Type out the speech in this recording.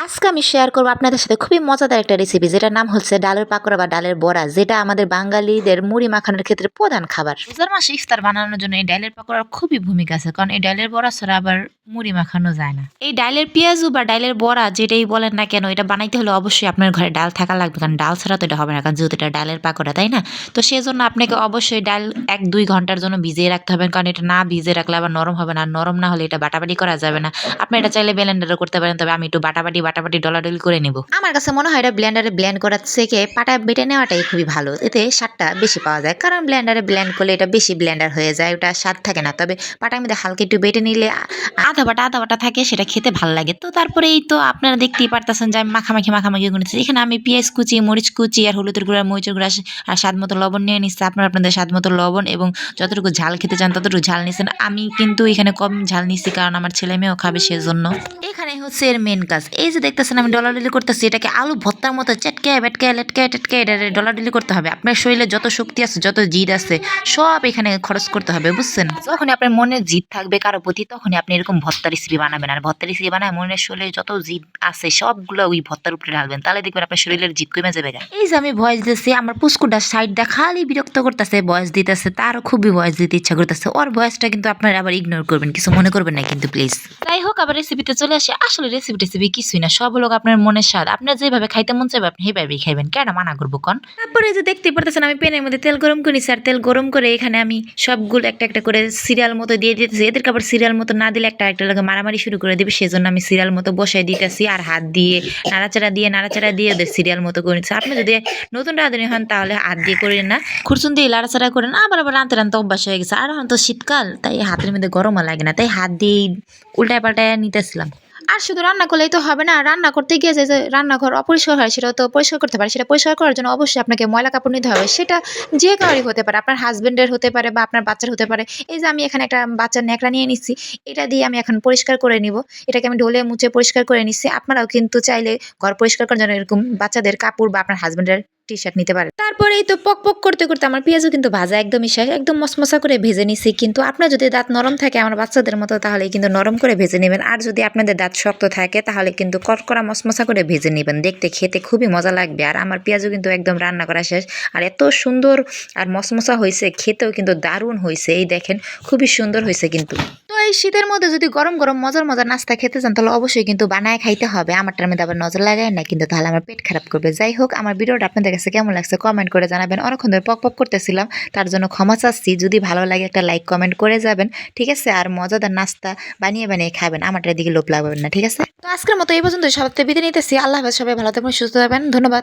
আজকে আমি শেয়ার করবো আপনাদের সাথে খুবই মজাদার একটা রেসিপি, যেটার নাম হচ্ছে ডালের পাকোড়া বা ডালের বড়া, যেটা আমাদের বাঙালিদের মুড়ি মাখানোর ক্ষেত্রে প্রধান খাবার। রোজার মাসে ইফতার বানানোর জন্য এই ডালের পাকোড়ার খুবই ভূমিকা আছে, কারণ এই ডালের বড়া ছাড়া আবার মুড়ি মাখানো যায় না। এই ডালের পেঁয়াজু বা ডালের বড়া যেটাই বলেন না কেন, এটা বানাইতে হলে অবশ্যই আপনার ঘরে ডাল থাকা লাগবে, কারণ ডাল ছাড়া তো এটা হবে না, কারণ যেহেতু এটা ডালের পাকোড়া, তাই না? তো সেই জন্য আপনাকে অবশ্যই ডাল 1-2 ঘন্টার জন্য ভিজিয়ে রাখতে হবে, কারণ এটা না ভিজিয়ে রাখলে আবার নরম হবে না, আর নরম না হলে এটা বাটাবাটি করা যাবে না। আপনি এটা চাইলে ব্লেন্ডারও করতে পারেন, তবে আমি একটু বাটাবাটি ডলাডলি করে নেব। আমার কাছে মনে হয় এটা ব্লেন্ডারে ব্লেন্ড করার থেকে পাটায় বেটে নেওয়াটাই খুবই ভালো, এতে স্বাদটা বেশি পাওয়া যায়, কারণ ব্লেন্ডারে ব্লেন্ড করলে এটা বেশি ব্লেন্ডার হয়ে যায়, ওটা স্বাদ থাকে না। তবে পাটার মধ্যে হালকা একটু বেটে নিলে আধা বাটা থাকে, সেটা খেতে ভালো লাগে। তো তারপরে এই তো আপনারা দেখতেই পারতেছেন যে আমি মাখামাখি করেছি। এখানে আমি পেঁয়াজ কুচি, মরিচ কুচি, আর হলুদের গুঁড়া, মরিচের গুঁড়া, আর স্বাদ মতো লবণ নিয়ে নিচ্ছি। আপনারা আপনাদের স্বাদ মতো লবণ এবং যতটুকু ঝাল খেতে চান ততটুকু ঝাল নিচ্ছেন। আমি কিন্তু এখানে কম ঝাল নিচ্ছি, কারণ আমার ছেলে মেয়েও খাবে, সেজন্য। এখানে হচ্ছে এর মেন কাজ, এই যে দেখতেছেন আমি ডলাডলি করতেছি, এটাকে আলু ভর্তার মতো চেটকে বেটকে লেটকে টেটকে এটা ডলাডলি করতে হবে। আপনার শরীরে যত শক্তি আছে, যত জিদ আছে, সব এখানে খরচ করতে হবে, বুঝছেন? যখনই আপনার মনে জিদ থাকবে কারো প্রতি, তখনই আপনি এরকম ভর্তা রেসিপি বানাবেন। আর ভর্তা রেসিপি বানায় মনের শরীরে যত জিদ আছে সবগুলো ওই ভর্তার উপরে ঢালবেন, তাহলে দেখবেন আপনার শরীরের জিদ কমে যাবে। এই যে আমি ভয়েস দিতেছি, আমার পুস্কুটার সাইডটা খালি বিরক্ত করতেছে, ভয়েস দিতেছে, তারও খুবই ভয়েস দিতে ইচ্ছা করতেছে। ওর ভয়েসটা কিন্তু আপনারা আবার ইগনোর করবেন, কিছু মনে করবেন না কিন্তু প্লিজ। যাই হোক, আবার রেসিপিতে চলে আসে। আসলে রেসিপি কিছুই না, সব হলো আপনার মনের স্বাদ। আপনার যেভাবে খাইতে মন চাইবে আপনি সেইভাবেই খাইবেন, কেন মানা করবো কোন? তারপরে যে দেখতে পারতেছেন আমি প্যানের মধ্যে তেল গরম করেছি, আর তেল গরম করে এখানে আমি সবগুলো একটা একটা করে সিরিয়াল মতো দিয়ে দিতেছি। এদেরকে আবার সিরিয়াল মতো না দিলে একটা লাগে মারামারি শুরু করে দিবে, সেজন্য আমি সিরিয়াল মতো বসাই দিতেছি, আর হাত দিয়ে নাড়াচাড়া দিয়ে ওদের সিরিয়াল মতো করে নিচ্ছি। আপনি যদি নতুন রাঁধুনি হন তাহলে হাত দিয়ে করেন না, খুরচুন দিয়ে নাড়াচাড়া করেন। আবার রাঁধতে অভ্যাস হয়ে গেছে, আর এখন তো শীতকাল, তাই হাতের মধ্যে গরমও লাগে না, তাই হাত দিয়ে উল্টায় পাল্টায় নিতেছিলাম। আর শুধু রান্না করলেই তো হবে না, রান্না করতে গিয়ে যে রান্নাঘর অপরিষ্কার হয় সেটাও তো পরিষ্কার করতে পারে। সেটা পরিষ্কার করার জন্য অবশ্যই আপনাকে ময়লা কাপড় নিতে হবে, সেটা যে কারোরই হতে পারে, আপনার হাজবেন্ডের হতে পারে বা আপনার বাচ্চার হতে পারে। এই যে আমি এখানে একটা বাচ্চার ন্যাকড়া নিয়ে নিচ্ছি, এটা দিয়ে আমি এখন পরিষ্কার করে নিব। এটাকে আমি ঢোলে মুছে পরিষ্কার করে নিচ্ছি। আপনারাও কিন্তু চাইলে ঘর পরিষ্কার করার জন্য এরকম বাচ্চাদের কাপড় বা আপনার হাজবেন্ডের টি-শার্ট নিতে পারে। তারপরে এই তো পক করতে আমার পেঁয়াজও কিন্তু ভাজা একদমই শেষ, একদম মশমশা করে ভেজে নিছি। কিন্তু আপনার যদি দাঁত নরম থাকে আমার বাচ্চাদের মতো, তাহলে কিন্তু নরম করে ভেজে নেবেন, আর যদি আপনাদের দাঁত শক্ত থাকে তাহলে কিন্তু কড়কড়া মশমশা করে ভেজে নেবেন, দেখতে খেতে খুবই মজা লাগবে। আর আমার পেঁয়াজও কিন্তু একদম রান্না করা শেষ, আর এত সুন্দর আর মশমশা হয়েছে, খেতেও কিন্তু দারুণ হয়েছে। এই দেখেন, খুবই সুন্দর হয়েছে কিন্তু। তো এই শীতের মধ্যে যদি গরম মজার নাস্তা খেতে চান, তাহলে অবশ্যই কিন্তু বানায় খাইতে হবে। আমারটার মধ্যে আবার নজর লাগায় না কিন্তু, তাহলে আমার পেট খারাপ করবে। যাই হোক, আমার ভিডিওটা আপনাদের কাছে কেমন লাগছে কমেন্ট করে জানাবেন। অনেকক্ষণ ধরে পক করতেছিলাম, তার জন্য ক্ষমা চাচ্ছি। যদি ভালো লাগে একটা লাইক কমেন্ট করে যাবেন, ঠিক আছে? আর মজাদার নাস্তা বানিয়ে খাবেন, আমারটার দিকে লোভ লাগবেন না, ঠিক আছে? তো আজকের মতো এই পর্যন্ত, সবাই বিদায় নিতেছি। আল্লাহ হাফেজ, সবাই ভালো থাকবেন, সুস্থ থাকবেন, ধন্যবাদ।